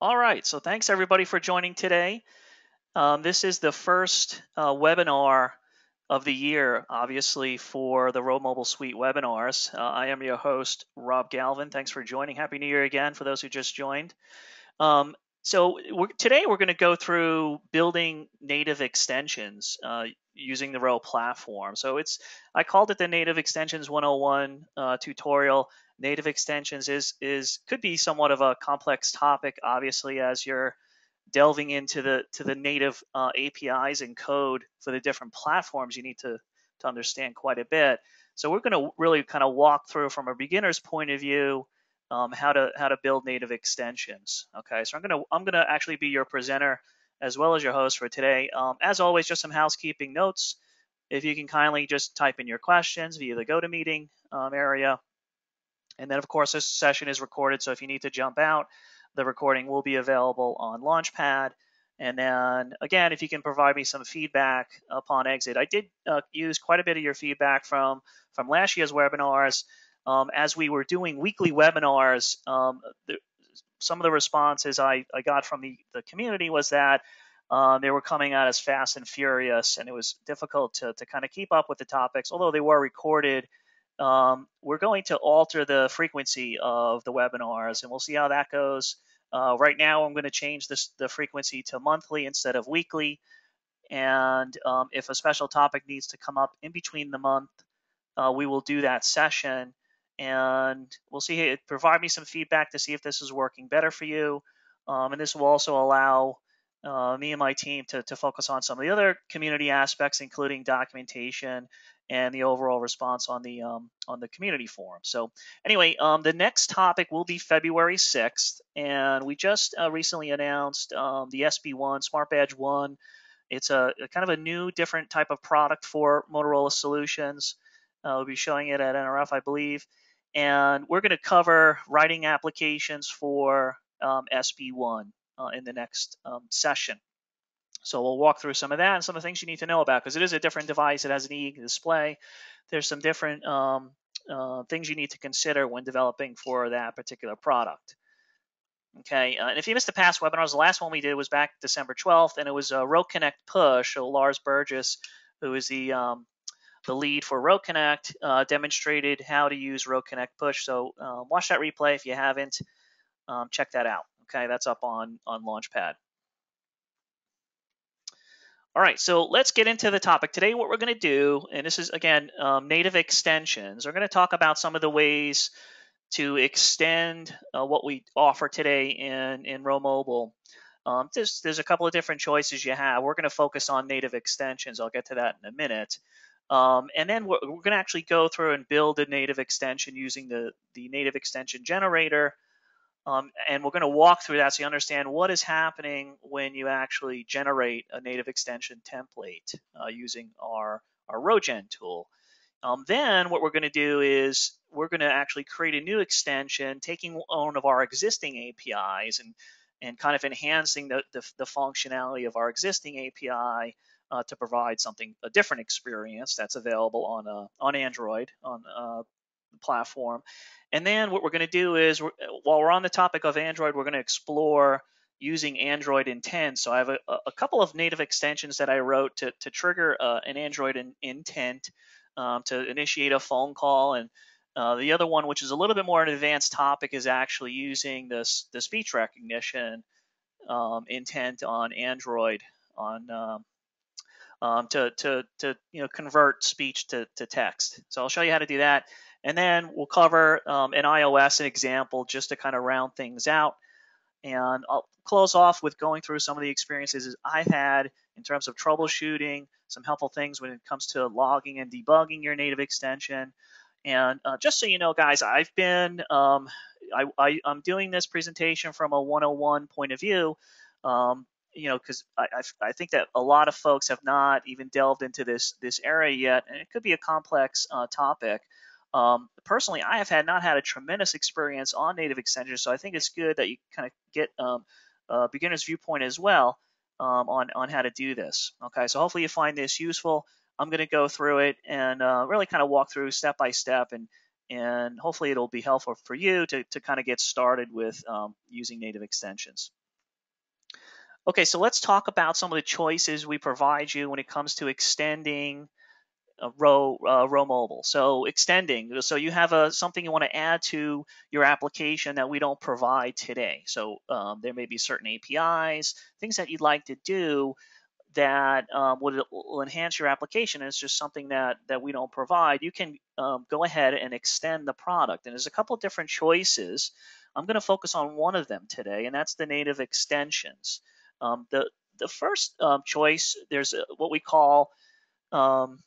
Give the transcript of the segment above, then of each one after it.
All right, so thanks everybody for joining today. This is the first webinar of the year, obviously, for the RhoMobile Suite webinars. I am your host, Rob Galvin. Thanks for joining. Happy New Year again for those who just joined. Um, Today we're going to go through building native extensions using the Rho platform. I called it the Native Extensions 101 tutorial. Native extensions could be somewhat of a complex topic, obviously, as you're delving into the native APIs and code for the different platforms. You need to understand quite a bit. So we're going to really kind of walk through from a beginner's point of view how to build native extensions. Okay, so I'm gonna actually be your presenter as well as your host for today. As always, just some housekeeping notes. If you can kindly just type in your questions via the GoToMeeting area. And then, of course, this session is recorded, so if you need to jump out, the recording will be available on Launchpad. And then, again, if you can provide me some feedback upon exit. I did use quite a bit of your feedback from last year's webinars. As we were doing weekly webinars, some of the responses I got from the community was that they were coming out as fast and furious, and it was difficult to kind of keep up with the topics, although they were recorded. We're going to alter the frequency of the webinars, and we'll see how that goes. Right now, I'm going to change the frequency to monthly instead of weekly. And if a special topic needs to come up in between the month, we will do that session. And we'll see. Provide me some feedback to see if this is working better for you. And this will also allow me and my team to focus on some of the other community aspects, including documentation and the overall response on the community forum. So anyway, the next topic will be February 6th, and we just recently announced the SB1 Smart Badge 1. It's a kind of a new, different type of product for Motorola Solutions. We'll be showing it at NRF, I believe. And we're going to cover writing applications for SB1 in the next session. So we'll walk through some of that and some of the things you need to know about, because it is a different device. It has an e-display. There's some different things you need to consider when developing for that particular product. Okay, and if you missed the past webinars, the last one we did was back December 12th, and it was RhoConnect Push. So Lars Burgess, who is the lead for RhoConnect, demonstrated how to use RhoConnect Push. So watch that replay if you haven't. Check that out. Okay, that's up on Launchpad. All right, so let's get into the topic. Today what we're going to do, and this is, again, native extensions. We're going to talk about some of the ways to extend what we offer today in RhoMobile. There's a couple of different choices you have. We're going to focus on native extensions. I'll get to that in a minute. And then we're going to actually go through and build a native extension using the native extension generator. And we're going to walk through that so you understand what is happening when you actually generate a native extension template using our RhoGen tool. Then what we're going to do is we're going to actually create a new extension, taking one of our existing APIs and kind of enhancing the functionality of our existing API to provide a different experience that's available on Android on the platform. And then what we're going to do is, while we're on the topic of Android, we're going to explore using Android intent. So I have a couple of native extensions that I wrote to trigger an Android intent to initiate a phone call. And the other one, which is a little bit more an advanced topic, is actually using the speech recognition intent on Android to convert speech to text. So I'll show you how to do that. And then we'll cover an iOS example just to kind of round things out. And I'll close off with going through some of the experiences I've had in terms of troubleshooting, some helpful things when it comes to logging and debugging your native extension. And just so you know, guys, I'm doing this presentation from a 101 point of view, because I think that a lot of folks have not even delved into this area yet, and it could be a complex topic. Personally, I have not had a tremendous experience on native extensions, so I think it's good that you kind of get a beginner's viewpoint as well on how to do this. Okay, so hopefully you find this useful. I'm going to go through it and really kind of walk through step by step, and hopefully it'll be helpful for you to kind of get started with using native extensions. Okay, so let's talk about some of the choices we provide you when it comes to extending RhoMobile. So extending, so you have something you want to add to your application that we don't provide today. So there may be certain APIs, things that you'd like to do that will enhance your application. And it's just something that we don't provide. You can go ahead and extend the product. And there's a couple of different choices. I'm going to focus on one of them today, and that's the native extensions. The first choice, there's what we call um,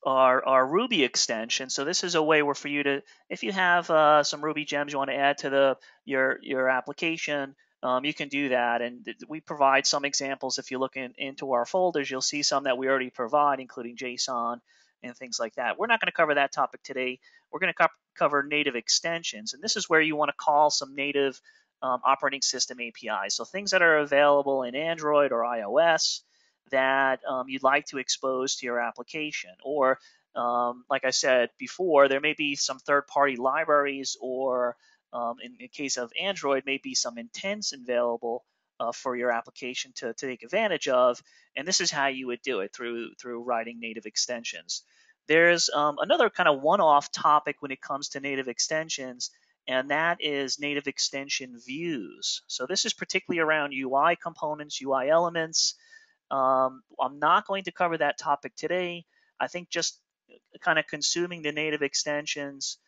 our Ruby extension. So this is a way where for you to, if you have some Ruby gems you want to add to your application, you can do that. And we provide some examples. If you look into our folders, you'll see some that we already provide, including JSON and things like that. We're not going to cover that topic today. We're going to cover native extensions. And this is where you want to call some native operating system APIs. So things that are available in Android or iOS that you'd like to expose to your application. Or, like I said before, there may be some third-party libraries, or in the case of Android, maybe some intents available for your application to take advantage of. And this is how you would do it through writing native extensions. There's another kind of one-off topic when it comes to native extensions, and that is native extension views. So this is particularly around UI components, UI elements. I'm not going to cover that topic today. I think just kind of consuming the native extensions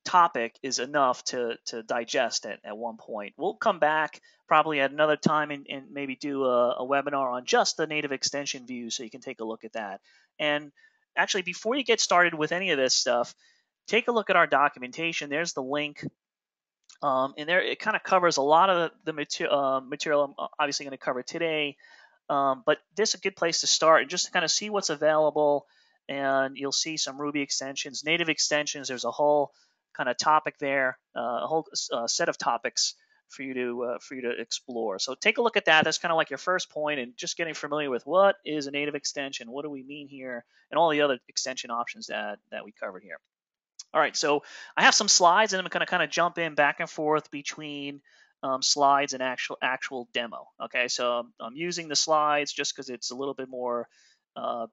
topic is enough to digest it at one point. We'll come back probably at another time and maybe do a webinar on just the native extension view, so you can take a look at that. And actually, before you get started with any of this stuff, take a look at our documentation. There's the link. And there it kind of covers a lot of the material I'm obviously going to cover today. But this is a good place to start and just to kind of see what's available. And you'll see some Ruby extensions, native extensions. There's a whole kind of topic there, a whole set of topics for you to explore. So take a look at that. That's kind of like your first point, and just getting familiar with what is a native extension, what do we mean here, and all the other extension options that we covered here. All right, so I have some slides, and I'm going to kind of jump in back and forth between slides and actual demo. Okay, so I'm using the slides just because it's a little bit more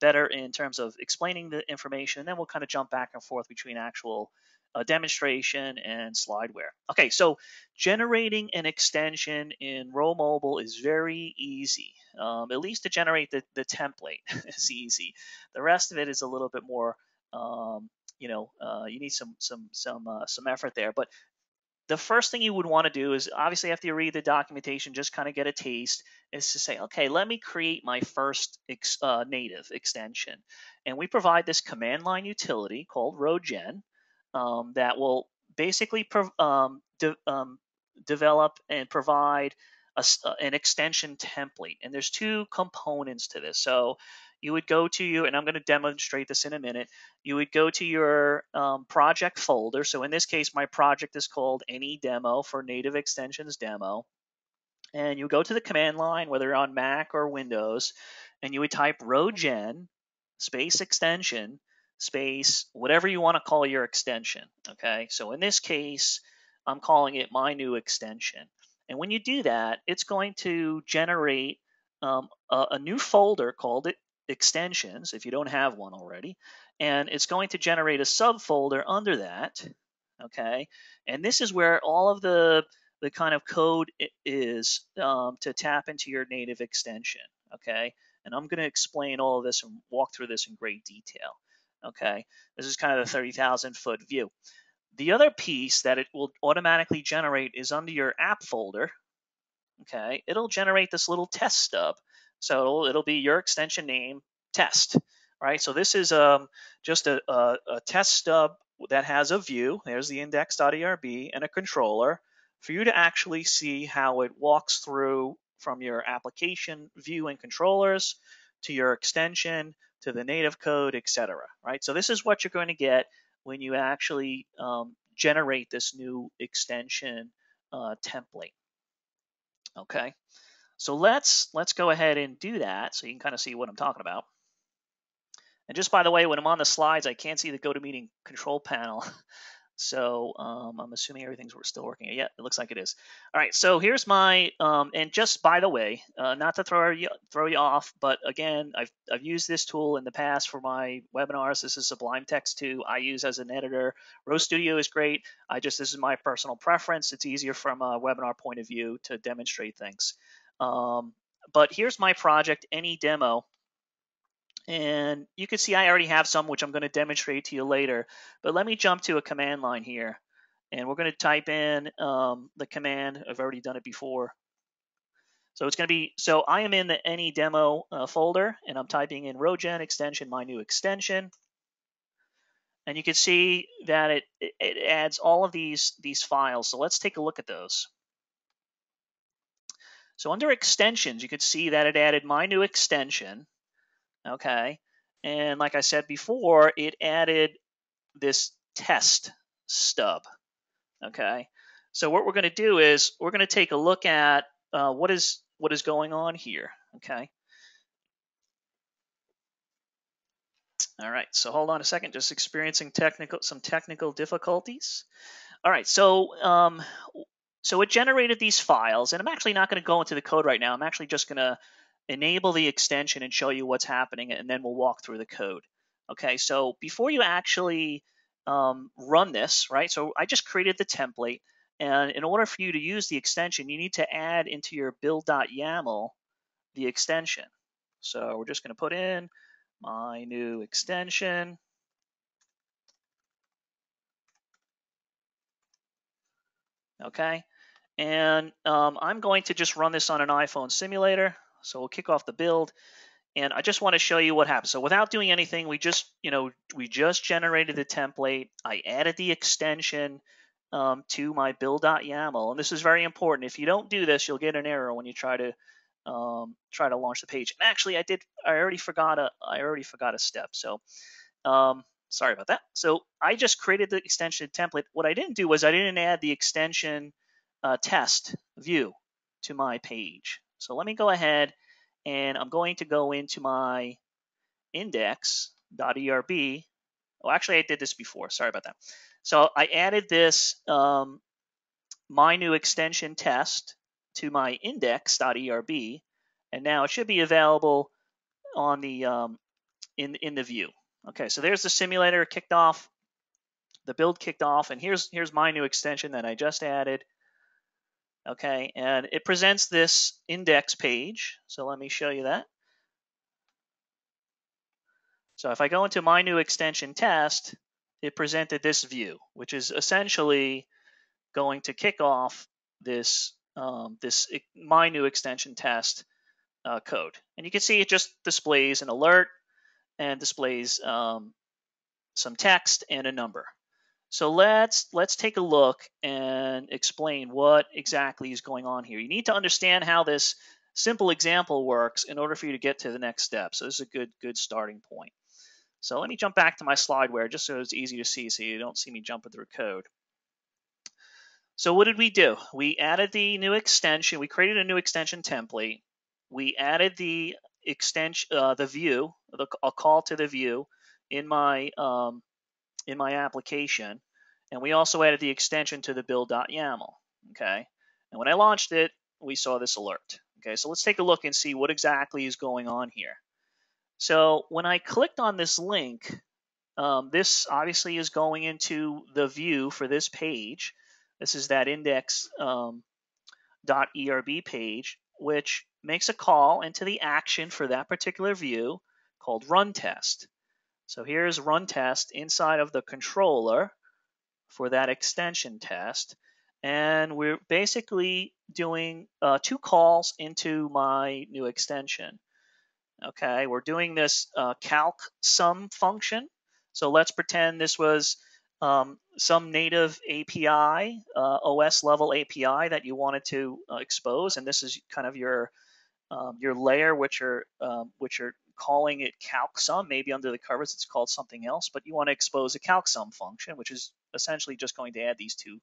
better in terms of explaining the information, and then we'll kind of jump back and forth between actual demonstration and slideware. Okay, so generating an extension in RhoMobile is very easy. At least to generate the template is easy. The rest of it is a little bit more you need some effort there. But the first thing you would want to do is, obviously after you read the documentation, just kind of get a taste, is to say, okay, let me create my first native extension. And we provide this command line utility called RhoGen that will basically develop and provide an extension template. And there's two components to this. So you would go to your, and I'm going to demonstrate this in a minute, you would go to your project folder. So in this case, my project is called Any Demo for Native Extensions Demo. And you go to the command line, whether you're on Mac or Windows, and you would type RhoGen space extension space whatever you want to call your extension. Okay, so in this case, I'm calling it my new extension. And when you do that, it's going to generate a new folder called extensions if you don't have one already, and it's going to generate a subfolder under that. Okay, and this is where all of the kind of code is to tap into your native extension. Okay, and I'm going to explain all of this and walk through this in great detail. Okay, this is kind of the 30,000 foot view. The other piece that it will automatically generate is under your app folder. Okay, it'll generate this little test stub. So it'll be your extension name test, right? So this is just a test stub that has a view. There's the index.erb and a controller for you to actually see how it walks through from your application view and controllers to your extension to the native code, etc. Right? So this is what you're going to get when you actually generate this new extension template. Okay, so let's go ahead and do that so you can kind of see what I'm talking about. And just by the way, when I'm on the slides, I can't see the GoToMeeting control panel. So I'm assuming everything's still working. Yeah, it looks like it is. All right, so here's my, and just by the way, not to throw you off, but again, I've used this tool in the past for my webinars. This is Sublime Text 2 I use as an editor. RhoStudio is great. This is my personal preference. It's easier from a webinar point of view to demonstrate things. But here's my project, Any Demo. And you can see I already have some, which I'm going to demonstrate to you later. But let me jump to a command line here. And we're going to type in the command. I've already done it before. So it's going to be, so I am in the Any Demo folder, and I'm typing in RhoGen extension, my new extension. And you can see that it adds all of these files. So let's take a look at those. So under extensions, you can see that it added my new extension. Okay. And like I said before, it added this test stub. Okay. So what we're going to do is we're going to take a look at what is going on here. Okay. All right. So hold on a second. Just experiencing some technical difficulties. All right. So it generated these files, and I'm actually not going to go into the code right now. I'm actually just going to enable the extension and show you what's happening, and then we'll walk through the code. Okay, so before you actually run this, right, so I just created the template, and in order for you to use the extension, you need to add into your build.yaml the extension. So we're just going to put in my new extension. Okay, and I'm going to just run this on an iPhone simulator. So we'll kick off the build. And I just want to show you what happens. So without doing anything, we just generated the template. I added the extension to my build.yaml, and this is very important. If you don't do this, you'll get an error when you try to launch the page. And actually, I already forgot a step. So sorry about that. So I just created the extension template. What I didn't do was I didn't add the extension test view to my page. So let me go ahead, and I'm going to go into my index.erb. Oh, actually, I did this before. Sorry about that. So I added this my new extension test to my index.erb, and now it should be available on the in the view. Okay, so there's the simulator kicked off, the build kicked off, and here's my new extension that I just added. Okay, and it presents this index page. So let me show you that. So if I go into my new extension test, it presented this view, which is essentially going to kick off this my new extension test code. And you can see it just displays an alert and displays some text and a number. So let's take a look and explain what exactly is going on here. You need to understand how this simple example works in order for you to get to the next step. So this is a good starting point. So let me jump back to my slideware just so it's easy to see, so you don't see me jumping through code. So what did we do? We added the new extension. We created a new extension template. We added the extension, the view, a call to the view in my application, and we also added the extension to the build.yaml. Okay, and when I launched it, we saw this alert. Okay, so let's take a look and see what exactly is going on here. So when I clicked on this link, this obviously is going into the view for this page. This is that index.erb page, which makes a call into the action for that particular view called run test. So here's run test inside of the controller for that extension test. And we're basically doing 2 calls into my new extension. Okay, we're doing this calc sum function. So let's pretend this was some native API, OS level API that you wanted to expose, and this is kind of your layer, which are calling it calc sum. Maybe under the covers it's called something else, but you want to expose a calc sum function, which is essentially just going to add these two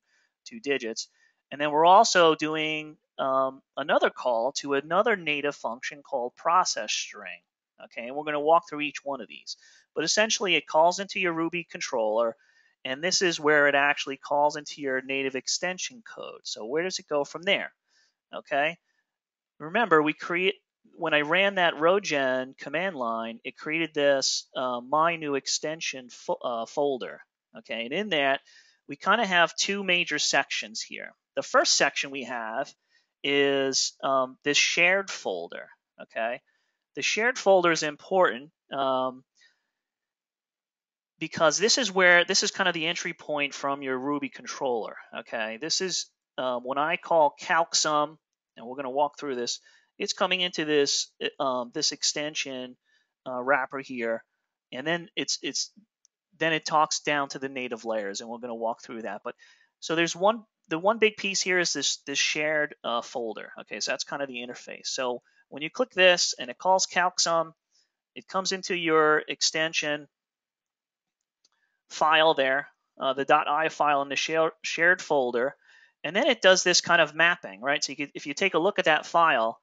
digits. And then we're also doing another call to another native function called process string. Okay, and we're going to walk through each one of these. But essentially, it calls into your Ruby controller, And this is where it actually calls into your native extension code. So where does it go from there? Okay. Remember, when I ran that rhogen command line, it created this my new extension folder. Okay, and in that, we kind of have two major sections here. The first section we have is this shared folder. Okay, the shared folder is important because this is kind of the entry point from your Ruby controller. Okay, this is when I call calcsum, and we're going to walk through this. It's coming into this this extension wrapper here, and then then it talks down to the native layers, and we're going to walk through that. But so there's the one big piece here is this shared folder. Okay, so that's kind of the interface. So when you click this and it calls calcsum, it comes into your extension file there, the .i file in the shared folder, and then it does this kind of mapping, right? So if you take a look at that file,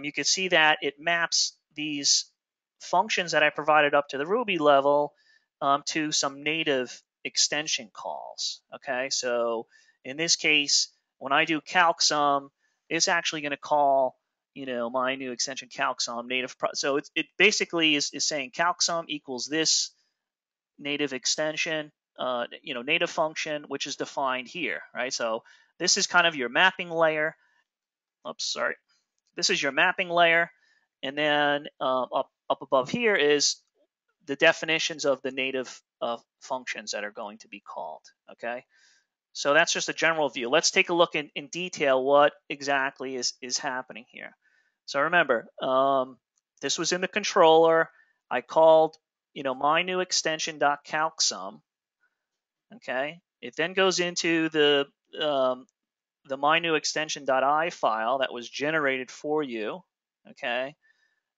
you can see that it maps these functions that I provided up to the Ruby level to some native extension calls. Okay, so in this case, when I do calcsum, it's actually going to call my new extension calcsum native. So it basically is saying calcsum equals this native extension, native function, which is defined here, right? So this is kind of your mapping layer. Oops, sorry. This is your mapping layer, and then up above here is the definitions of the native functions that are going to be called. Okay, so that's just a general view. Let's take a look in detail what exactly is happening here. So remember, this was in the controller. I called my new extension.calcsum. Okay, it then goes into the my new extension.i file that was generated for you. Okay,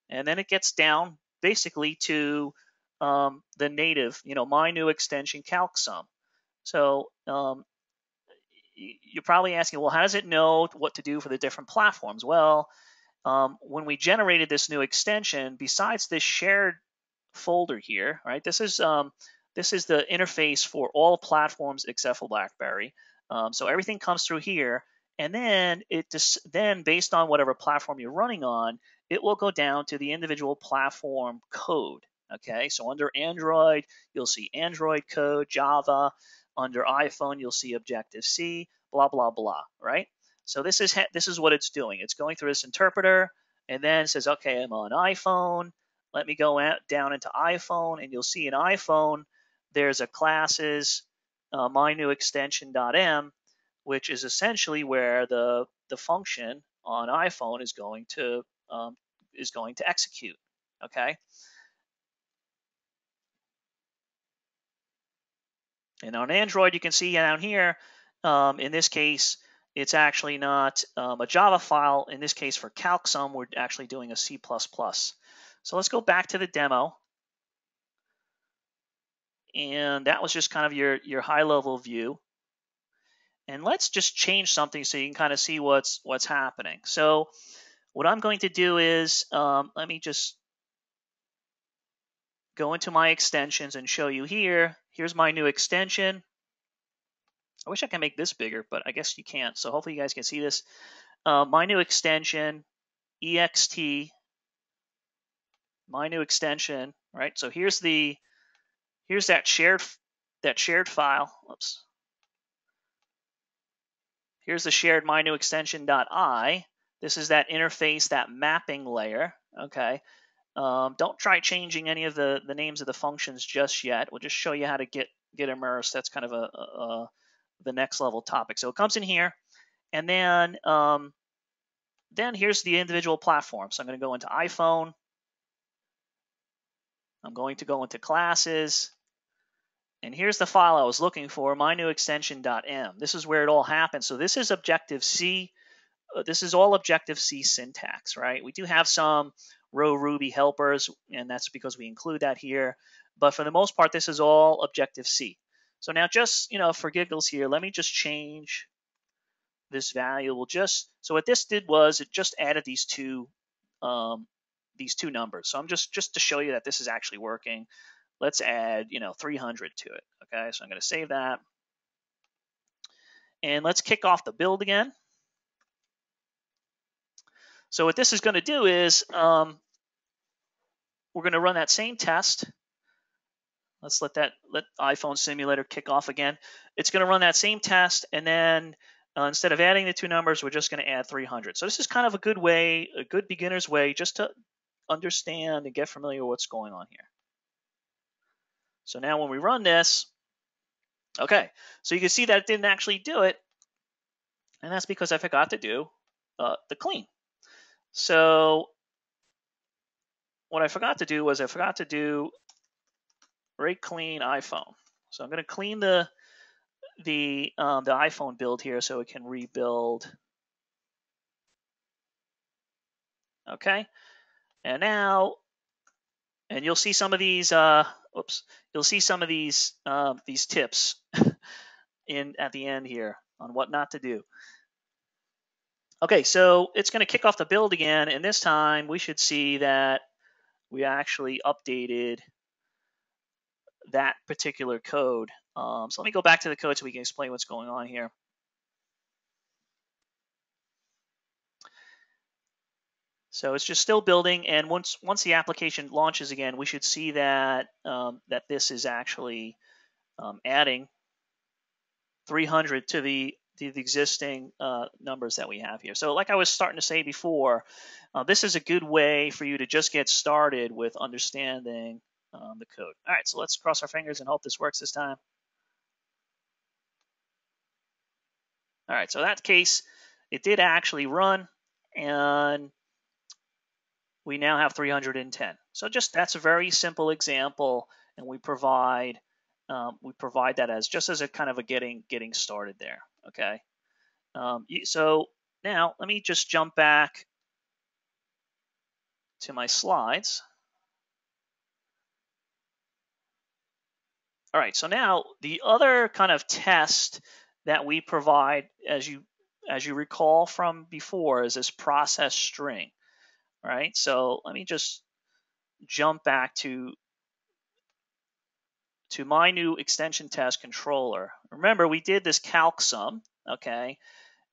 and then it gets down basically to the native, my new extension calcsum. So you're probably asking, well, how does it know what to do for the different platforms? Well, when we generated this new extension, besides this shared folder here, right? This is the interface for all platforms except for BlackBerry. So everything comes through here, and then then based on whatever platform you're running on, it will go down to the individual platform code. Okay, so under Android, you'll see Android code, Java. Under iPhone, you'll see Objective-C, blah blah blah. Right? So this is what it's doing. It's going through this interpreter, and then says, okay, I'm on iPhone. Let me go down into iPhone, and you'll see in iPhone there's a classes my new extension.m, which is essentially where the function on iPhone is going to execute. Okay, and on Android you can see down here. In this case, it's actually not a Java file. In this case, for calcsum, we're actually doing a C++. So let's go back to the demo. And that was just kind of your high-level view. And let's just change something so you can kind of see what's happening. So what I'm going to do is let me just go into my extensions and show you here. Here's my new extension. I wish I could make this bigger, but I guess you can't. So hopefully you guys can see this. My new extension, ext, my new extension, right? So here's that shared file. Oops. Here's the shared my new extension.i. This is that interface, that mapping layer. Okay. Don't try changing any of the names of the functions just yet. We'll just show you how to get immersed. That's kind of the next level topic. So it comes in here, and then here's the individual platform. So I'm going to go into iPhone. I'm going to go into classes. And here's the file I was looking for, my new extension.m. This is where it all happens. So this is Objective-C. This is all Objective-C syntax, right? We do have some Ruby helpers, and that's because we include that here. But for the most part, this is all Objective-C. So now just, for giggles here, let me just change this value. So what this did was it just added these two numbers. So I'm just to show you that this is actually working. let's add 300 to it. Okay, so I'm going to save that. And let's kick off the build again. So what this is going to do is we're going to run that same test. Let's let iPhone simulator kick off again. It's going to run that same test, and then instead of adding the two numbers, we're just going to add 300. So this is kind of a good way, a good beginner's way, just to understand and get familiar with what's going on here. So now when we run this, okay, so you can see that it didn't actually do it, and that's because I forgot to do the clean. So what I forgot to do was I forgot to do rate clean iPhone. So I'm going to clean the iPhone build here so it can rebuild. Okay, and now, and you'll see some of these. You'll see some of these tips at the end here on what not to do. Okay, so it's going to kick off the build again, and this time we should see that we actually updated that particular code. So let me go back to the code so we can explain what's going on here. So it's just still building, and once the application launches again, we should see that that this is actually adding 300 to the existing numbers that we have here. So like I was starting to say before, this is a good way for you to just get started with understanding the code. All right, so let's cross our fingers and hope this works this time. All right, so in that case, it did actually run, and we now have 310. So just that's a very simple example, and we provide that as just as a kind of a getting started there. Okay. So now let me just jump back to my slides. All right. So now the other kind of test that we provide, as you recall from before, is this process string. All right. So let me just jump back to my new extension test controller. Remember, we did this calc sum, okay?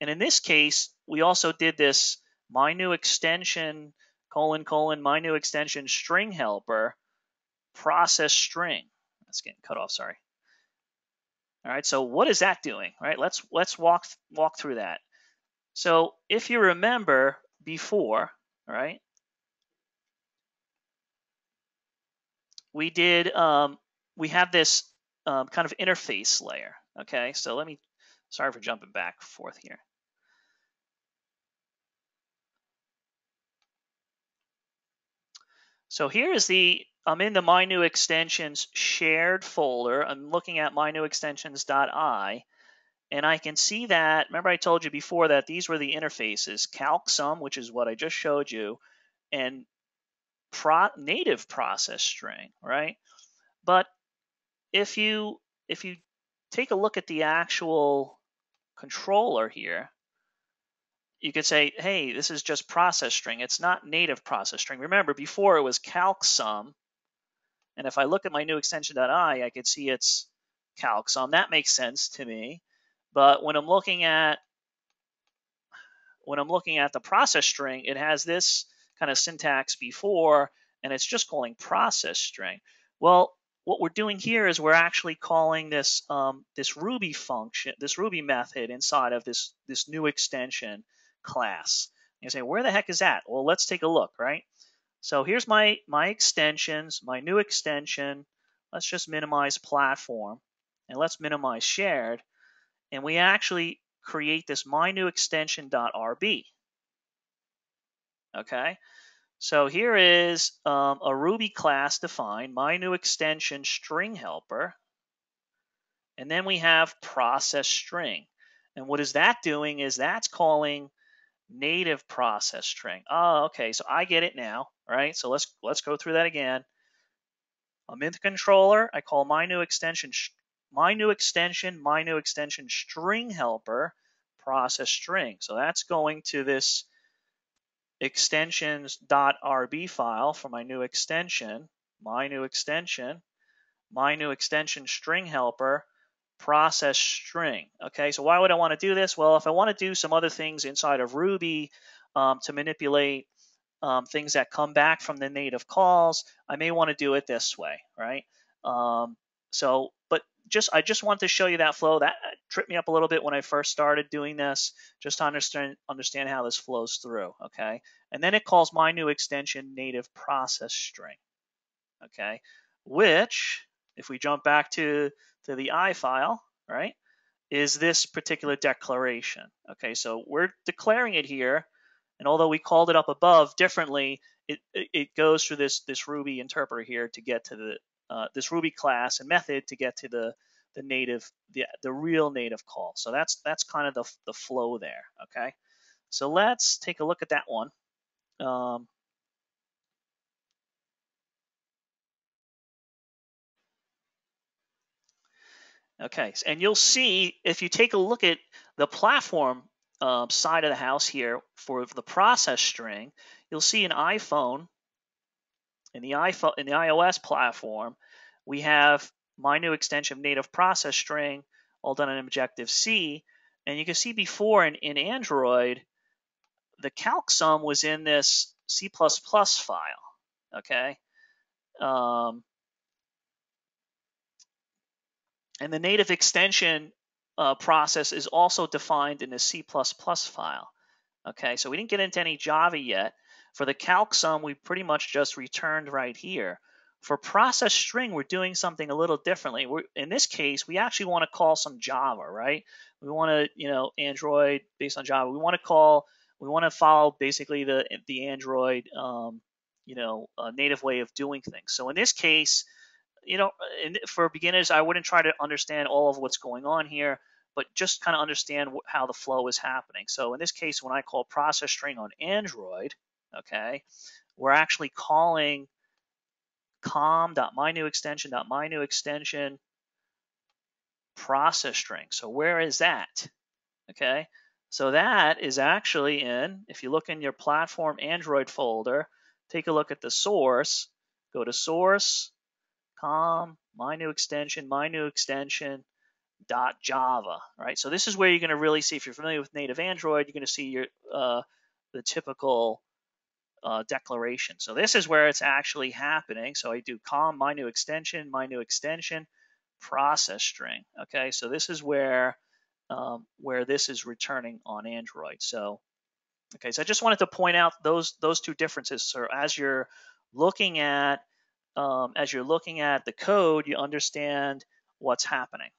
And in this case, we also did this my new extension : my new extension string helper process string. That's getting cut off, sorry. All right, so what is that doing? All right, let's walk through that. So if you remember before, all right, we did we have this kind of interface layer. Okay, so sorry for jumping back and forth here. So here is I'm in the My New Extensions shared folder. I'm looking at mynewextensions.i, and I can see that, remember I told you before that these were the interfaces, calc sum, which is what I just showed you, and native process string, right? But if you take a look at the actual controller here, you could say, hey, this is just process string. It's not native process string. Remember, before it was calc sum, and if I look at my new extension.i, I could see it's calc sum. That makes sense to me. But when I'm looking at the process string, it has this kind of syntax before, and it's just calling process string. Well, what we're doing here is we're actually calling this this Ruby function, this Ruby method inside of this new extension class. You say, where the heck is that? Well, let's take a look, right? So here's my extensions, my new extension. Let's just minimize platform, and let's minimize shared, and we actually create this mynewextension.rb. Okay, so here is a Ruby class defined, my new extension string helper, and then we have process string. And what is that doing is that's calling native process string. Oh, okay, so I get it now, right? So let's go through that again. I'm in the controller. I call my new extension string helper process string. So that's going to this extensions.rb file for my new extension, my new extension string helper process string. Okay, so why would I want to do this? Well, if I want to do some other things inside of Ruby to manipulate things that come back from the native calls, I may want to do it this way, right? But I just want to show you that flow. That tripped me up a little bit when I first started doing this, just to understand how this flows through, okay? And then it calls my new extension native process string, okay? Which, if we jump back to the I file, right, is this particular declaration, okay? So we're declaring it here, and although we called it up above differently, it goes through this Ruby interpreter here to get to this Ruby class and method to get to the native, the real native call. So that's kind of the flow there, okay? So let's take a look at that one. Okay, and you'll see if you take a look at the platform side of the house here for the process string, you'll see an iPhone. In the iOS platform, we have my new extension native process string, all done in Objective-C. And you can see before in Android, the calc sum was in this C++ file, okay? And the native extension process is also defined in the C++ file. Okay, so we didn't get into any Java yet. For the calc sum, we pretty much just returned right here. For process string, we're doing something a little differently. In this case, we actually want to call some Java, right? We want to, Android based on Java. We want to follow basically the Android, native way of doing things. So in this case, for beginners, I wouldn't try to understand all of what's going on here, but just kind of understand how the flow is happening. So in this case, when I call process string on Android, okay, we're actually calling com.mynewextension process string. So where is that? Okay, so that is actually if you look in your platform Android folder, take a look at the source, go to source, my new extension .java, right? So this is where you're going to really see, if you're familiar with native Android, you're going to see the typical declaration. So this is where it's actually happening. So I do my new extension process string. Okay, so this is where this is returning on Android. So okay, so I just wanted to point out those two differences. So as you're looking at the code, you understand what's happening.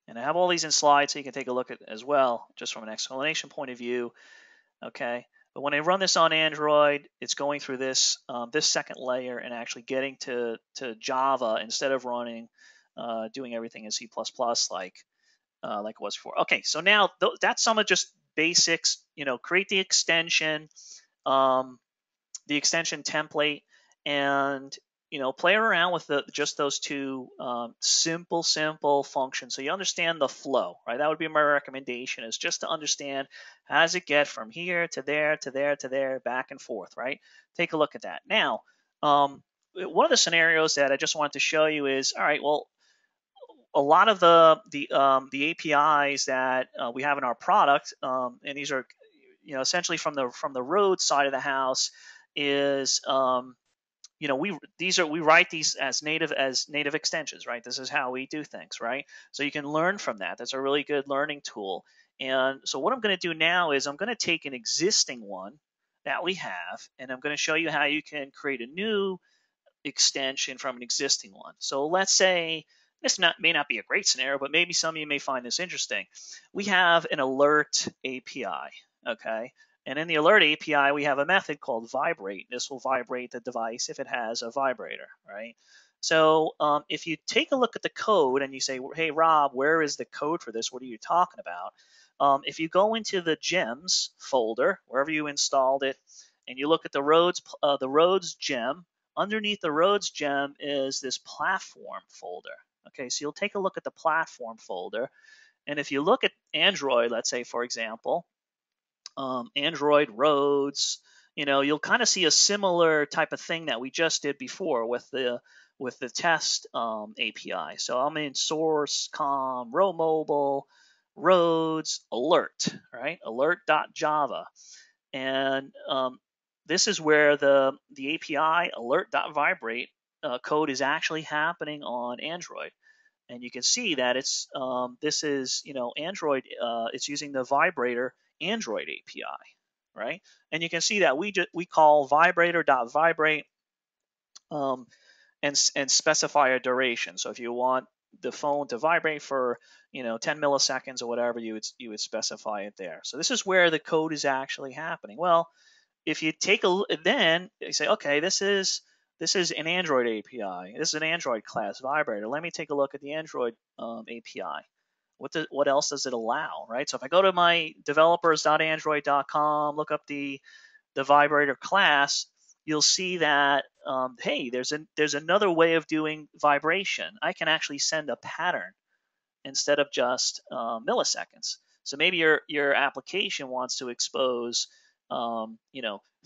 And I have all these in slides so you can take a look at as well, just from an explanation point of view. Okay, but when I run this on Android, it's going through this second layer and actually getting to Java instead of running doing everything in C++ like it was before. Okay, so now that's some of just basics. Create the extension template, and play around with just those two simple functions so you understand the flow, right? That would be my recommendation, is just to understand how does it get from here to there to there to there, back and forth, right? Take a look at that. Now, one of the scenarios that I just wanted to show you is, all right, well, a lot of the APIs that we have in our product, and these are essentially from the road side of the house, is we write these as native extensions, right? This is how we do things, right? So you can learn from that. That's a really good learning tool. And so what I'm going to do now is I'm going to take an existing one that we have, and I'm going to show you how you can create a new extension from an existing one. So let's say this may not be a great scenario, but maybe some of you may find this interesting. We have an alert API, okay? And in the alert API, we have a method called vibrate. This will vibrate the device if it has a vibrator, right? So if you take a look at the code and you say, hey, Rob, where is the code for this? What are you talking about? If you go into the gems folder, wherever you installed it, and you look at the roads gem, underneath the roads gem is this platform folder. Okay, so you'll take a look at the platform folder. And if you look at Android, let's say, for example, Android roads, you'll kind of see a similar type of thing that we just did before with the test API. So I'm in source, com, RhoMobile, roads, alert, right? Alert.java. And this is where the API alert.vibrate code is actually happening on Android. And you can see that it's this is Android. It's using the vibrator Android API, right? And you can see that we call vibrator.vibrate and specify a duration. So if you want the phone to vibrate for 10 milliseconds or whatever, you would specify it there. So this is where the code is actually happening. Well, if you take a then you say, okay, this is an Android API. This is an Android class vibrator. Let me take a look at the Android API. What else does it allow, right? So if I go to my developers.android.com, look up the vibrator class, you'll see that hey, there's another way of doing vibration. I can actually send a pattern instead of just milliseconds. So maybe your application wants to expose,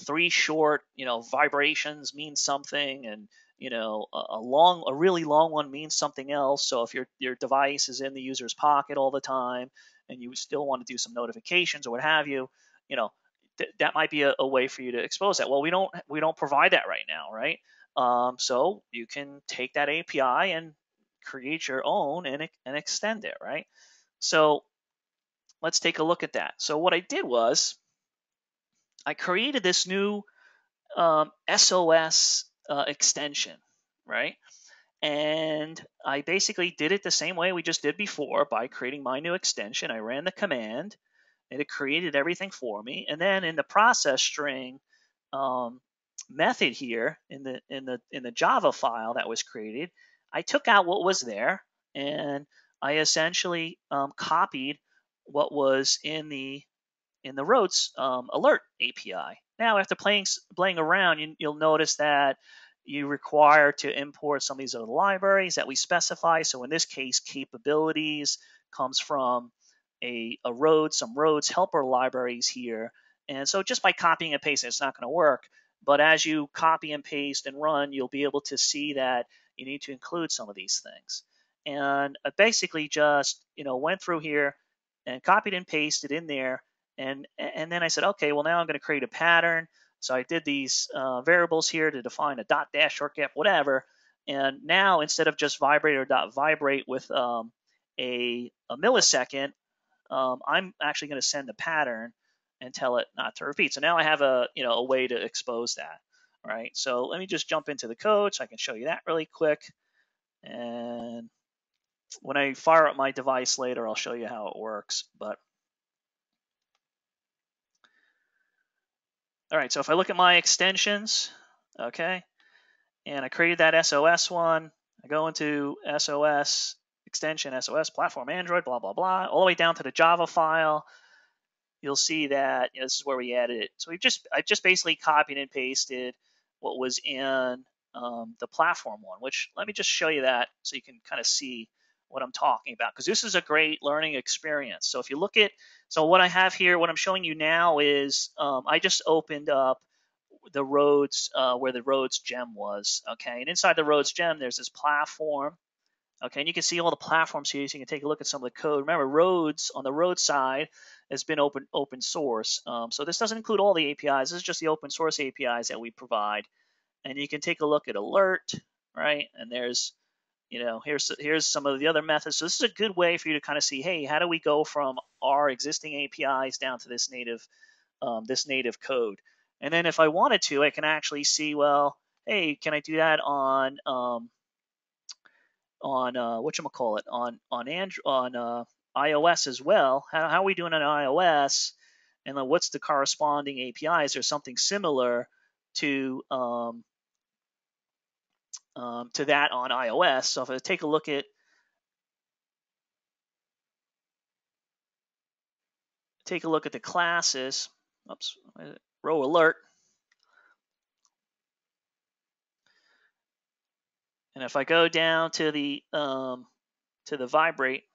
3 short, vibrations means something, and a really long one means something else. So if your device is in the user's pocket all the time, and you still want to do some notifications or what have you, that might be a way for you to expose that. Well, we don't provide that right now, right? So you can take that API and create your own and extend it, right? So let's take a look at that. So what I did was I created this new SOS extension, right? And I basically did it the same way we just did before by creating my new extension. I ran the command, and it created everything for me. And then in the process string method here in the Java file that was created, I took out what was there, and I essentially copied what was in the roads alert API. Now, after playing around, you'll notice that you require to import some of these other libraries that we specify. So in this case, capabilities comes from some roads helper libraries here. And so just by copying and pasting, it's not going to work. But as you copy and paste and run, you'll be able to see that you need to include some of these things. And I basically just went through here and copied and pasted in there. And then I said, okay, well, now I'm going to create a pattern. So I did these variables here to define a dot dash shortcut, whatever. And now instead of just vibrator dot vibrate with a millisecond, I'm actually going to send a pattern and tell it not to repeat. So now I have a way to expose that. All right. So let me just jump into the code so I can show you that really quick. And when I fire up my device later, I'll show you how it works. But all right, so if I look at my extensions, okay, and I created that SOS one, I go into SOS extension, SOS platform Android, blah, blah, blah, all the way down to the Java file. You'll see that this is where we added it. So I just basically copied and pasted what was in the platform one, which let me just show you that so you can kind of see what I'm talking about, because this is a great learning experience. So if you look at, so what I have here, what I'm showing you now is I just opened up the roads where the roads gem was, okay, and inside the roads gem there's this platform, okay, and you can see all the platforms here, so you can take a look at some of the code. Remember, roads on the road side has been open source, so this doesn't include all the APIs. This is just the open source APIs that we provide, and you can take a look at alert, right? And there's here's some of the other methods. So this is a good way for you to kind of see, hey, how do we go from our existing APIs down to this native code? And then if I wanted to, I can actually see, well, hey, can I do that on whatchamacallit, on Android, on iOS as well? How are we doing on iOS? And then what's the corresponding API? Is there something similar to that on iOS? So if I take a look at the classes, oops, row alert, and if I go down to the vibrate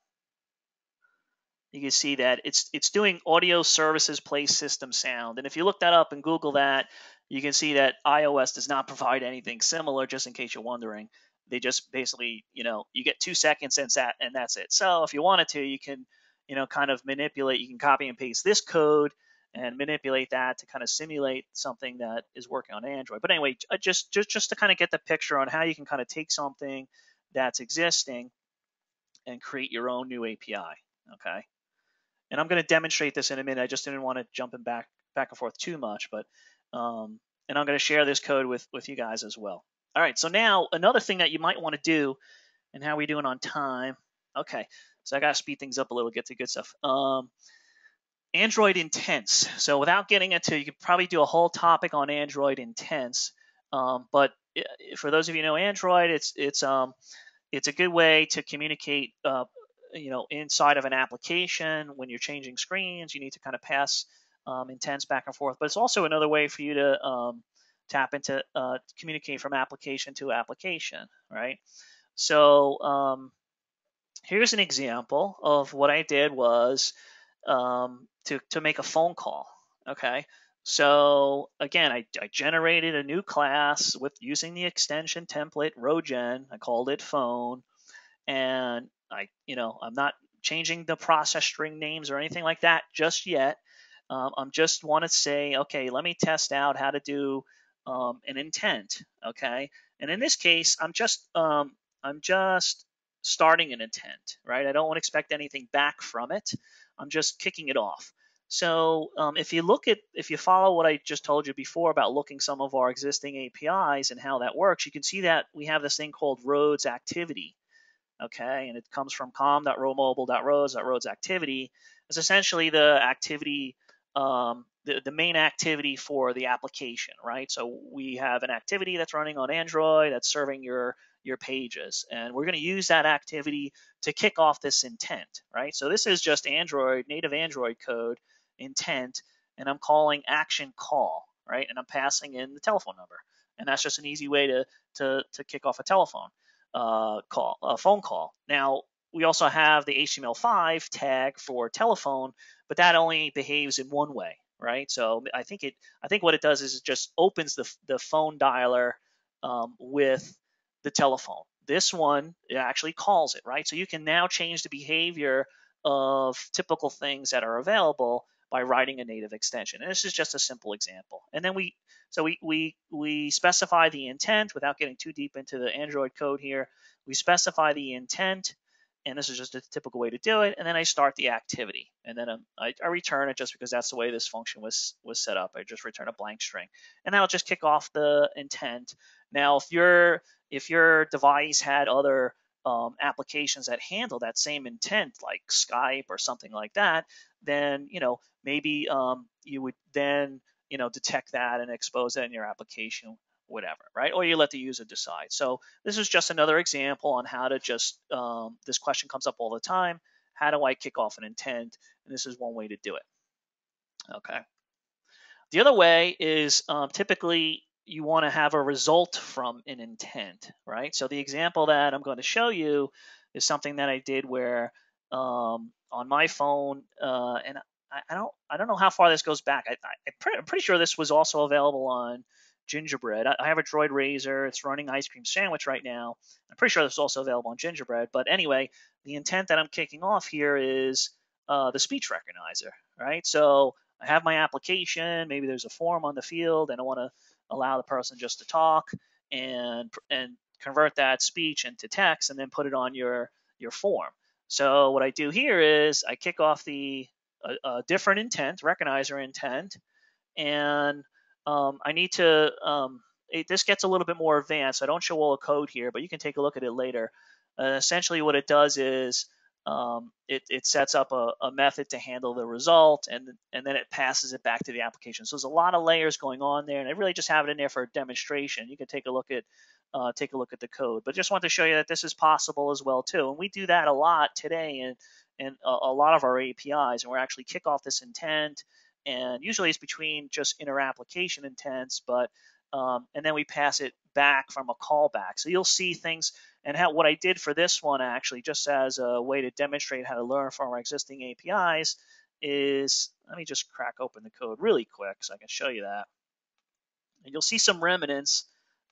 you can see that it's doing audio services play system sound. And if you look that up and Google that, you can see that iOS does not provide anything similar, just in case you're wondering. They just basically, you get 2 seconds and that's it. So if you wanted to, you can, kind of manipulate, you can copy and paste this code and manipulate that to kind of simulate something that is working on Android. But anyway, just to kind of get the picture on how you can kind of take something that's existing and create your own new API. Okay. And I'm going to demonstrate this in a minute. I just didn't want to jump in back and forth too much, but and I'm going to share this code with you guys as well. All right. So now another thing that you might want to do, and how are we doing on time? Okay. So I got to speed things up a little, get to good stuff. Android intents. So without getting into, you could probably do a whole topic on Android intents. But for those of you who know Android, it's a good way to communicate. Inside of an application, when you're changing screens, you need to kind of pass intents back and forth. But it's also another way for you to tap into communicate from application to application, right? So here's an example of what I did was to make a phone call. Okay. So again, I generated a new class with using the extension template RhoGen. I called it phone, and I'm not changing the process string names or anything like that just yet. I'm just want to say, okay, let me test out how to do an intent. Okay, and in this case, I'm just starting an intent, right? I don't expect anything back from it. I'm just kicking it off. So if you follow what I just told you before about looking some of our existing APIs and how that works, you can see that we have this thing called roads activity. Okay, and it comes from com.rhomobile.roads activity. It's essentially the activity, the main activity for the application, right? So we have an activity that's running on Android that's serving your pages, and we're going to use that activity to kick off this intent, right? So this is just native Android code intent, and I'm calling action call, right? And I'm passing in the telephone number, and that's just an easy way to kick off a telephone phone call. Now, we also have the HTML5 tag for telephone, but that only behaves in one way, right? So I think what it does is it just opens the phone dialer with the telephone. This one, it actually calls it, right? So you can now change the behavior of typical things that are available by writing a native extension. And this is just a simple example. And then we specify the intent without getting too deep into the Android code here. We specify the intent, and this is just a typical way to do it. And then I start the activity, and then I return it just because that's the way this function was set up. I just return a blank string, and that'll just kick off the intent. Now, if your device had other applications that handle that same intent, like Skype or something like that, then maybe you would then detect that and expose that in your application, whatever, right? Or you let the user decide. So this is just another example on how to just, this question comes up all the time. How do I kick off an intent? And this is one way to do it. Okay. The other way is typically you want to have a result from an intent, right? So the example that I'm going to show you is something that I did where on my phone, and I don't know how far this goes back. I'm pretty sure this was also available on Gingerbread. I have a Droid Razor. It's running Ice Cream Sandwich right now. I'm pretty sure this is also available on Gingerbread. But anyway, the intent that I'm kicking off here is the speech recognizer, right? So I have my application. Maybe there's a form on the field, and I want to allow the person just to talk and convert that speech into text, and then put it on your form. So what I do here is I kick off the different intent, recognizer intent, and I need to. This gets a little bit more advanced. I don't show all the code here, but you can take a look at it later. Essentially, what it does is it sets up a method to handle the result, and then it passes it back to the application. So there's a lot of layers going on there, and I really just have it in there for a demonstration. You can take a look at the code, but just want to show you that this is possible as well too. And we do that a lot today in a lot of our APIs, and we're actually kick off this intent, and usually it's between just inter-application intents, but and then we pass it back from a callback. So you'll see things. And what I did for this one, actually, just as a way to demonstrate how to learn from our existing APIs, is let me just crack open the code really quick so I can show you that. And you'll see some remnants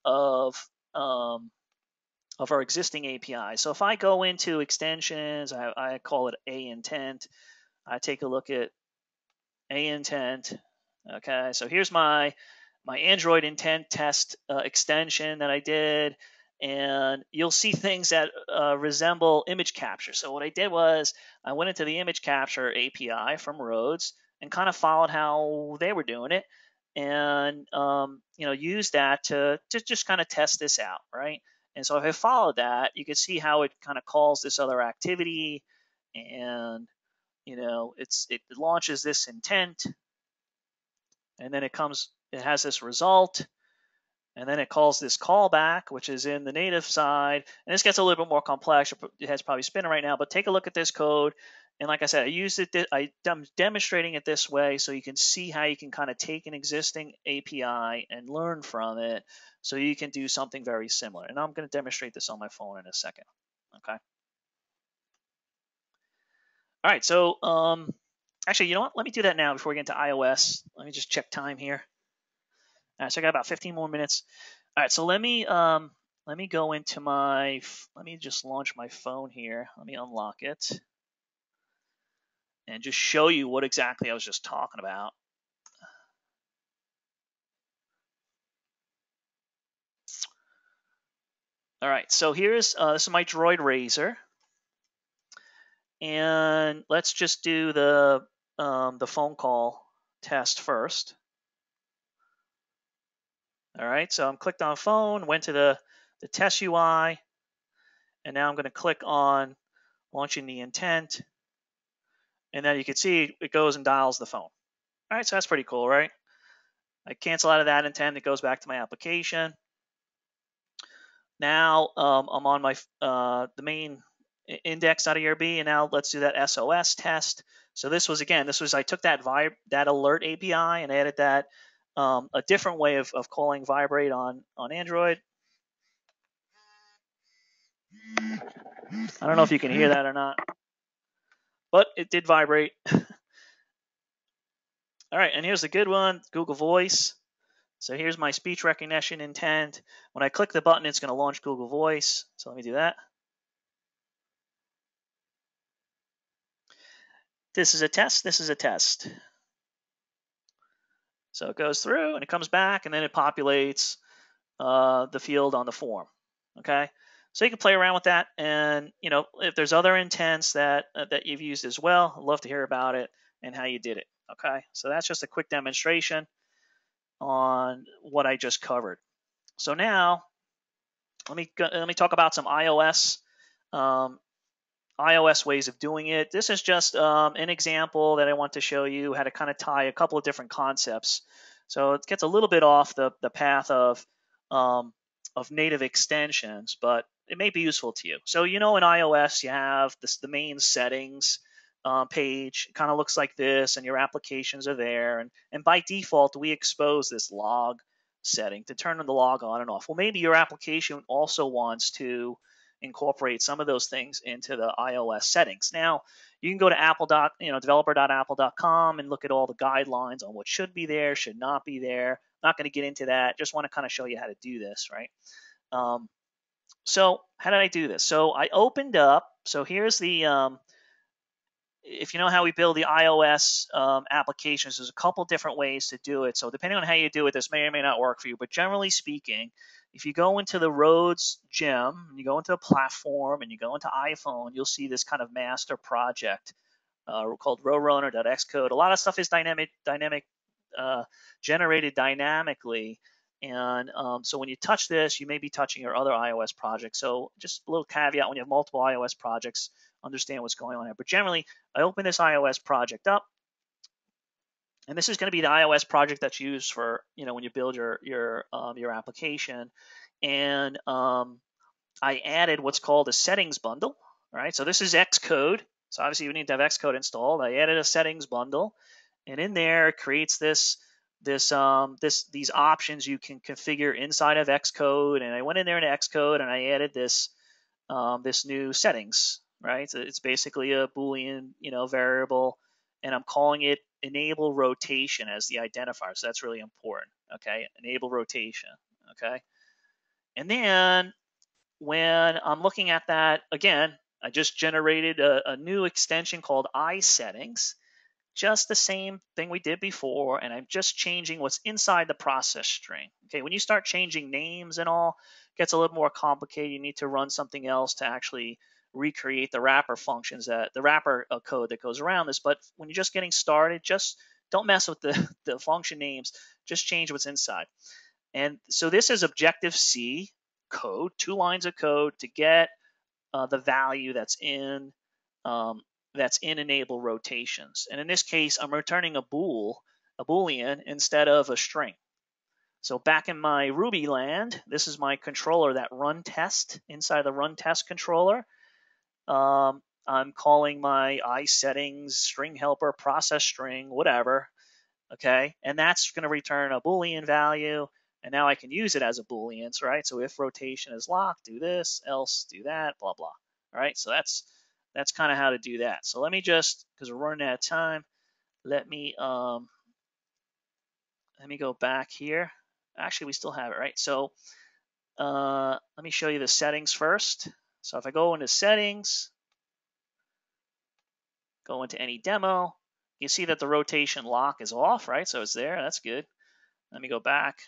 of our existing API. So if I go into extensions, I call it A intent. I take a look at A intent. Okay, so here's my Android intent test extension that I did, and you'll see things that resemble image capture. So what I did was I went into the image capture API from Rhodes and kind of followed how they were doing it, and used that to just kind of test this out, right? And so if I followed that, you can see how it kind of calls this other activity, and it launches this intent, and then it has this result, and then it calls this callback, which is in the native side. And this gets a little bit more complex. It has probably spinning right now, but take a look at this code. And like I said, I'm demonstrating it this way so you can see how you can kind of take an existing API and learn from it so you can do something very similar. And I'm going to demonstrate this on my phone in a second. Okay. All right. So actually, you know what? Let me do that now before we get into iOS. Let me just check time here. All right, so I got about 15 more minutes. All right, so let me go into let me just launch my phone here. Let me unlock it and just show you what exactly I was just talking about. All right, so here's this is my Droid Razor, and let's just do the phone call test first. All right, so I'm clicked on phone, went to the test UI, and now I'm going to click on launching the intent, and then you can see it goes and dials the phone. All right, so that's pretty cool, right? I cancel out of that intent. It goes back to my application. Now I'm on my the main index.erb, and now let's do that SOS test. So this was I took that alert API and added that a different way of calling vibrate on Android. I don't know if you can hear that or not, but it did vibrate. All right, and here's the good one, Google Voice. So here's my speech recognition intent. When I click the button, it's going to launch Google Voice. So let me do that. This is a test. This is a test. So it goes through and it comes back, and then it populates the field on the form. Okay. So you can play around with that, and if there's other intents that you've used as well, I'd love to hear about it and how you did it. Okay. So that's just a quick demonstration on what I just covered. So now let me talk about some iOS ways of doing it. This is just an example that I want to show you how to kind of tie a couple of different concepts. So it gets a little bit off the path of native extensions, but it may be useful to you. So in iOS you have the main settings page. It kind of looks like this, and your applications are there. And by default, we expose this log setting to turn the log on and off. Well, maybe your application also wants to incorporate some of those things into the iOS settings. Now, you can go to developer.apple.com and look at all the guidelines on what should be there, should not be there. Not going to get into that. Just want to kind of show you how to do this, right? So how did I do this? So I opened up. So here's the if you know how we build the iOS applications, there's a couple different ways to do it. So depending on how you do it, this may or may not work for you. But generally speaking, if you go into the Rhodes gem, and you go into a platform, and you go into iPhone, you'll see this kind of master project called RhoRunner.xcode. A lot of stuff is generated dynamically. And so when you touch this, you may be touching your other iOS projects. So just a little caveat, when you have multiple iOS projects, understand what's going on here. But generally, I open this iOS project up, and this is going to be the iOS project that's used for when you build your application. And I added what's called a settings bundle. All right, so this is Xcode. So obviously you need to have Xcode installed. I added a settings bundle, and in there it creates these options you can configure inside of Xcode. And I went in there into Xcode and I added this this new settings, right? So it's basically a Boolean, variable, and I'm calling it enable rotation as the identifier. So that's really important. Okay, enable rotation. Okay, and then when I'm looking at that again, I just generated a new extension called iSettings, just the same thing we did before, and I'm just changing what's inside the process string. Okay, when you start changing names and all, it gets a little more complicated. You need to run something else to actually recreate the wrapper functions, that the wrapper code that goes around this. But when you're just getting started, just don't mess with the function names. Just change what's inside. And so this is Objective-C code, 2 lines of code to get the value um, that's in enable rotations. And in this case, I'm returning a Boolean instead of a string. So back in my Ruby land, this is my controller, that run test. Inside the run test controller, I'm calling my iSettings string helper process string, whatever. Okay, and that's going to return a Boolean value. And now I can use it as a Boolean, right? So if rotation is locked, do this, else do that, blah, blah. All right, so that's kind of how to do that. So let me just, because we're running out of time, let me go back here. Actually, we still have it, right? So let me show you the settings first. So if I go into settings, go into any demo, you see that the rotation lock is off, right? So it's there, that's good. Let me go back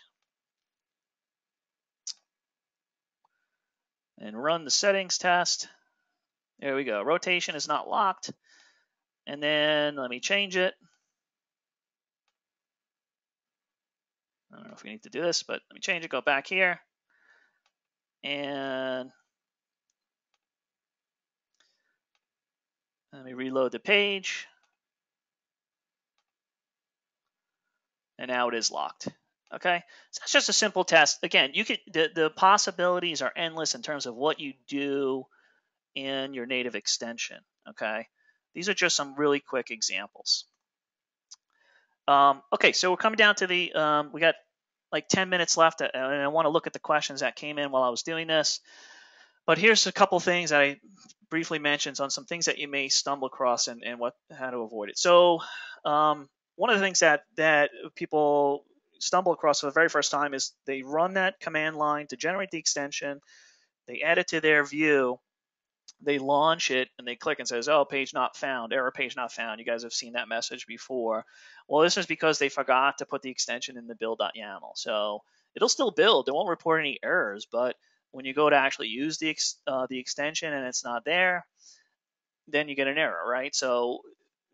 and run the settings test. There we go. Rotation is not locked. And then let me change it. I don't know if we need to do this, but let me change it. Go back here. And let me reload the page. And now it is locked. Okay, so that's just a simple test. Again, you can the possibilities are endless in terms of what you do in your native extension. Okay, these are just some really quick examples. Okay, so we're coming down to the we got like 10 minutes left, and I want to look at the questions that came in while I was doing this. But here's a couple things that I briefly mentioned on some things that you may stumble across and how to avoid it. So one of the things that people stumble across for the very first time is they run that command line to generate the extension, they add it to their view, they launch it, and they click and says, oh, page not found, error page not found. You guys have seen that message before. Well, this is because they forgot to put the extension in the build.yaml. So it'll still build. It won't report any errors, but when you go to actually use the extension and it's not there, then you get an error, right? So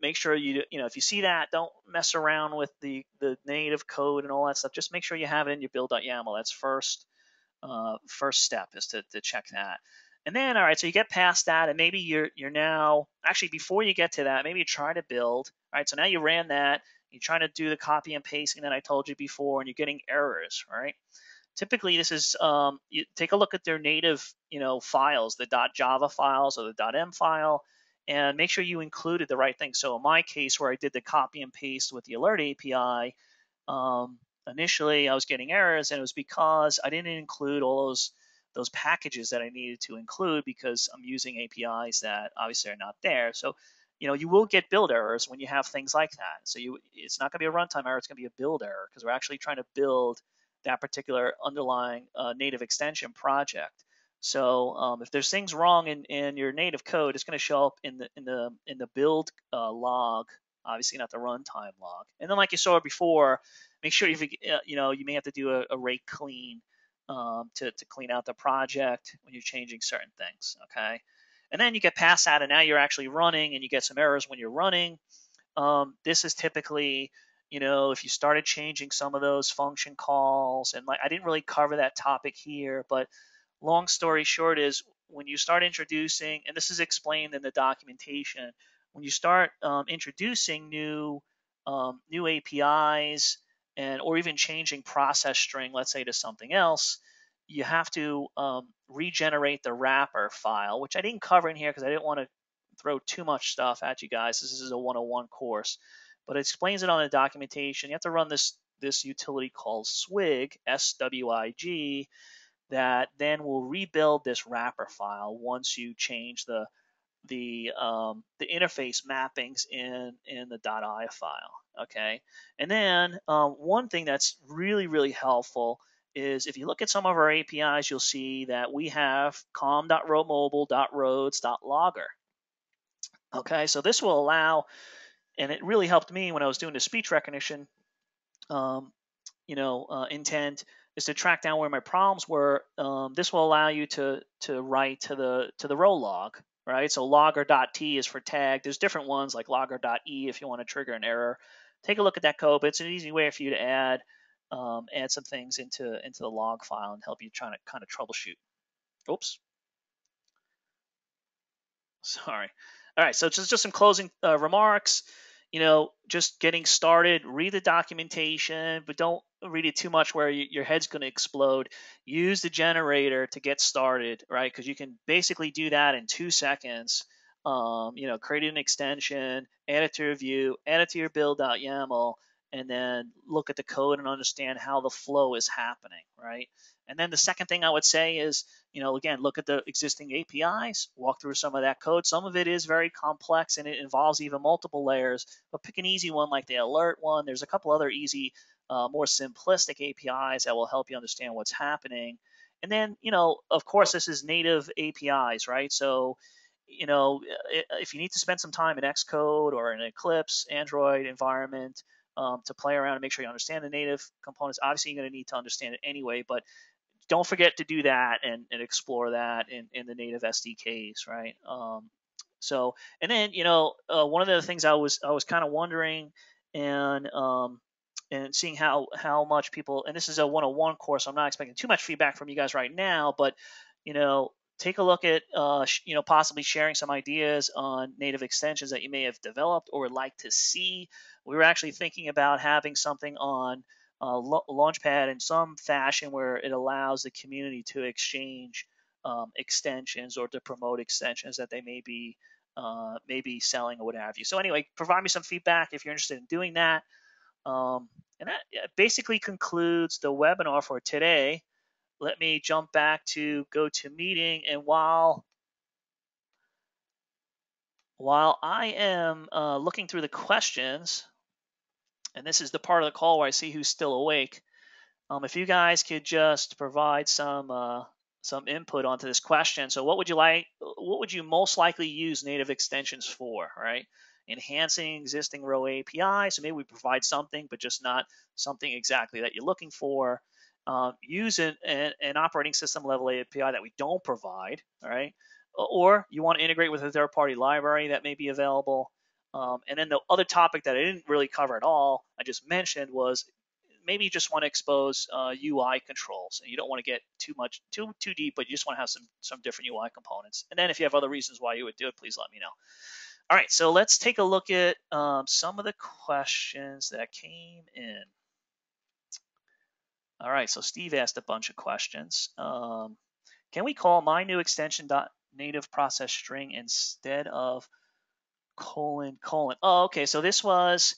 make sure if you see that, don't mess around with the native code and all that stuff. Just make sure you have it in your build.yaml. That's first step, is to check that. And then, all right, so you get past that, and maybe you're now, actually, before you get to that, maybe you try to build. All right, so now you ran that, you're trying to do the copy and pasting that I told you before, and you're getting errors, right? Typically, this is you take a look at their native, files, the .java files or the .m file, and make sure you included the right thing. So in my case, where I did the copy and paste with the Alert API, initially I was getting errors, and it was because I didn't include all those packages that I needed to include, because I'm using APIs that obviously are not there. So you will get build errors when you have things like that. So it's not going to be a runtime error, it's going to be a build error, because we're actually trying to build that particular underlying native extension project. So if there's things wrong in your native code, it's going to show up in the build log, obviously not the runtime log. And then, like you saw before, make sure you may have to do a rake clean to clean out the project when you're changing certain things. Okay, and then you get past that, and now you're actually running, and you get some errors when you're running. This is typically, if you started changing some of those function calls, and I didn't really cover that topic here, but long story short is, when you start introducing, and this is explained in the documentation, when you start introducing new APIs, or even changing process string, let's say, to something else, you have to regenerate the wrapper file, which I didn't cover in here because I didn't want to throw too much stuff at you guys. This is a 101 course, but it explains it on the documentation. You have to run this utility called Swig, SWIG, that then will rebuild this wrapper file once you change the interface mappings in the .i file. Okay, and then one thing that's really helpful is if you look at some of our APIs, you'll see that we have com.rhomobile.roads.logger. Okay, so this will allow, and it really helped me when I was doing the speech recognition intent is to track down where my problems were. This will allow you to write to the row log, right? So logger.t is for tag. There's different ones like logger.e if you want to trigger an error. Take a look at that code, but it's an easy way for you to add some things into the log file and help you trying to kind of troubleshoot. Oops. Sorry. All right, so just some closing remarks. Just getting started, read the documentation, but don't read it too much where your head's going to explode. Use the generator to get started, right? Because you can basically do that in 2 seconds. Create an extension, add it to your view, add it to your build.yaml, and then look at the code and understand how the flow is happening, right? And then the second thing I would say is, again, look at the existing APIs, walk through some of that code. Some of it is very complex and it involves even multiple layers, but pick an easy one like the alert one. There's a couple other easy, more simplistic APIs that will help you understand what's happening. And then, of course, this is native APIs, right? So, if you need to spend some time in Xcode or in Eclipse, Android environment to play around and make sure you understand the native components, obviously you're going to need to understand it anyway, but don't forget to do that and explore that in the native SDKs, right? And then one of the things I was kind of wondering and seeing how much people, and this is a 101 course, so I'm not expecting too much feedback from you guys right now, but take a look at possibly sharing some ideas on native extensions that you may have developed or would like to see. We were actually thinking about having something on Launchpad in some fashion where it allows the community to exchange extensions or to promote extensions that they may be selling or what have you. So anyway, provide me some feedback if you're interested in doing that. And that basically concludes the webinar for today. Let me jump back to GoToMeeting, and while I am looking through the questions, and this is the part of the call where I see who's still awake, if you guys could just provide some input onto this question. So what would you most likely use native extensions for, right? Enhancing existing Row API. So maybe we provide something, but just not something exactly that you're looking for. Use an operating system level API that we don't provide, all right? Or you want to integrate with a third-party library that may be available. And then the other topic that I didn't really cover at all, I just mentioned, was maybe you just want to expose UI controls, and you don't want to get too deep, but you just want to have some different UI components. And then if you have other reasons why you would do it, please let me know. All right, so let's take a look at some of the questions that came in. All right, so Steve asked a bunch of questions. Can we call my new extension .native process string instead of : ? Oh, okay, so this was,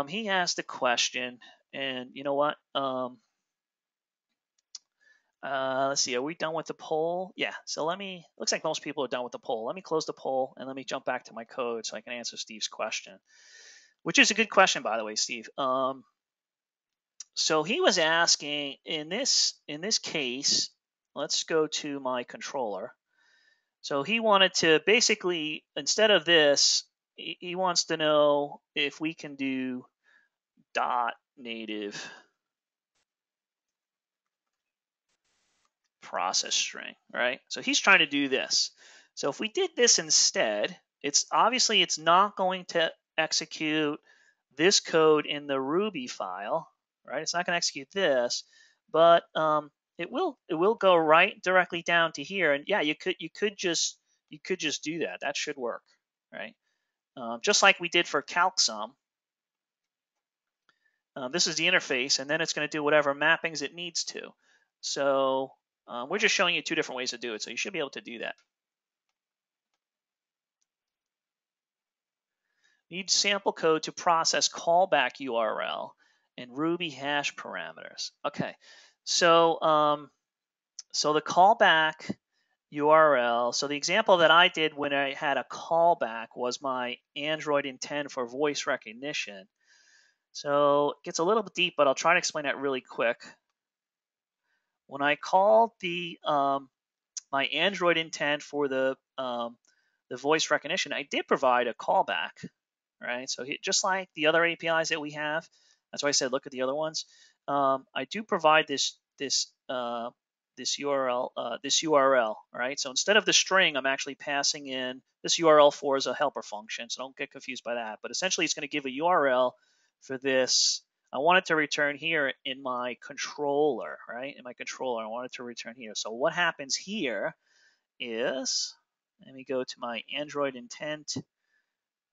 he asked a question, and you know what? Let's see, are we done with the poll? Yeah, so looks like most people are done with the poll. Let me close the poll and let me jump back to my code so I can answer Steve's question, which is a good question, by the way, Steve. So he was asking, in this case, let's go to my controller. So he wanted to basically, instead of this, he wants to know if we can do .native process string, right? So he's trying to do this. So if we did this instead, it's not going to execute this code in the Ruby file, right? It's not going to execute this, but it will go right directly down to here. And yeah, you could just do that. That should work, right? Just like we did for CalcSum. This is the interface, and then it's going to do whatever mappings it needs to. So we're just showing you two different ways to do it, so you should be able to do that. Need sample code to process callback URL and Ruby hash parameters. Okay, so So the callback URL, so the example that I did when I had a callback was my Android intent for voice recognition. So it gets a little bit deep, but I'll try to explain that really quick. When I called the my Android intent for the voice recognition, I did provide a callback, right? So just like the other APIs that we have, that's why I said look at the other ones. I do provide this URL, right? So instead of the string, I'm actually passing in this URL4 as a helper function. So don't get confused by that. But essentially, it's going to give a URL for this. I want it to return here in my controller, right? In my controller, I want it to return here. So what happens here is, let me go to my Android intent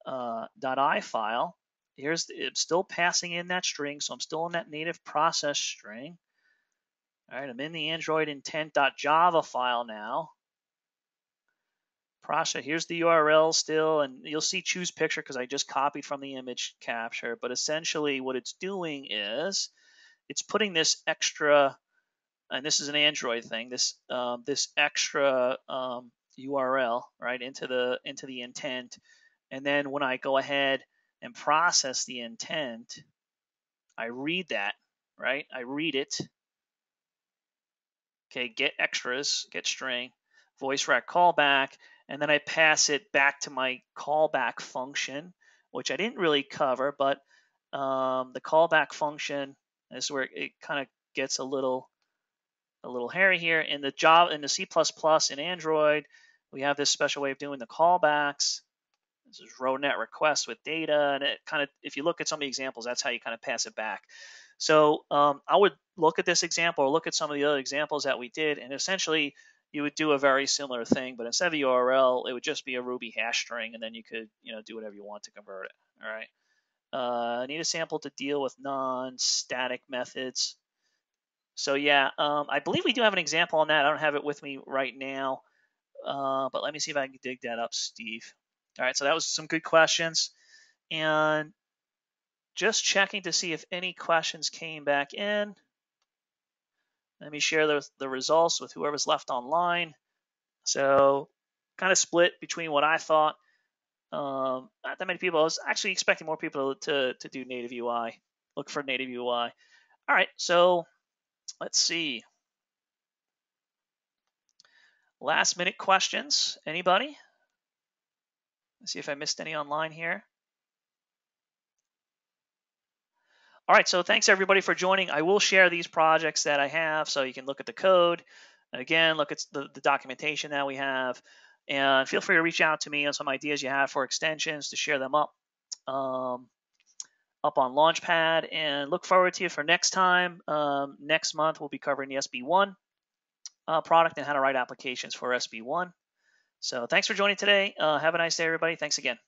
.i file. It's still passing in that string, so I'm still in that native process string. All right, I'm in the Android intent.java file now. Process, here's the URL still, and you'll see choose picture because I just copied from the image capture. But essentially, what it's doing is it's putting this extra, and this is an Android thing, this extra URL right into the intent, and then when I go ahead and process the intent, I read that, right? I read it. Okay, get extras, get string, voice rec callback, and then I pass it back to my callback function, which I didn't really cover, but the callback function is where it kind of gets a little hairy here. In the Java, in the C++, in Android, we have this special way of doing the callbacks. This is RhoNet request with data, and it kind of, if you look at some of the examples, that's how you kind of pass it back. So I would look at this example or look at some of the other examples that we did, and essentially you would do a very similar thing, but instead of the URL, it would just be a Ruby hash string, and then you could do whatever you want to convert it. All right. I need a sample to deal with non-static methods. So yeah, I believe we do have an example on that. I don't have it with me right now, but let me see if I can dig that up, Steve. All right, so that was some good questions. And just checking to see if any questions came back in. Let me share the results with whoever's left online. So kind of split between what I thought. Not that many people. I was actually expecting more people to do native UI, look for native UI. All right, so let's see. Last minute questions. Anybody? Let's see if I missed any online here. All right, so thanks everybody for joining. I will share these projects that I have so you can look at the code. And again, look at the documentation that we have. And feel free to reach out to me on some ideas you have for extensions to share them up on Launchpad. And look forward to you for next time. Next month, we'll be covering the SB1 product and how to write applications for SB1. So thanks for joining today. Have a nice day, everybody. Thanks again.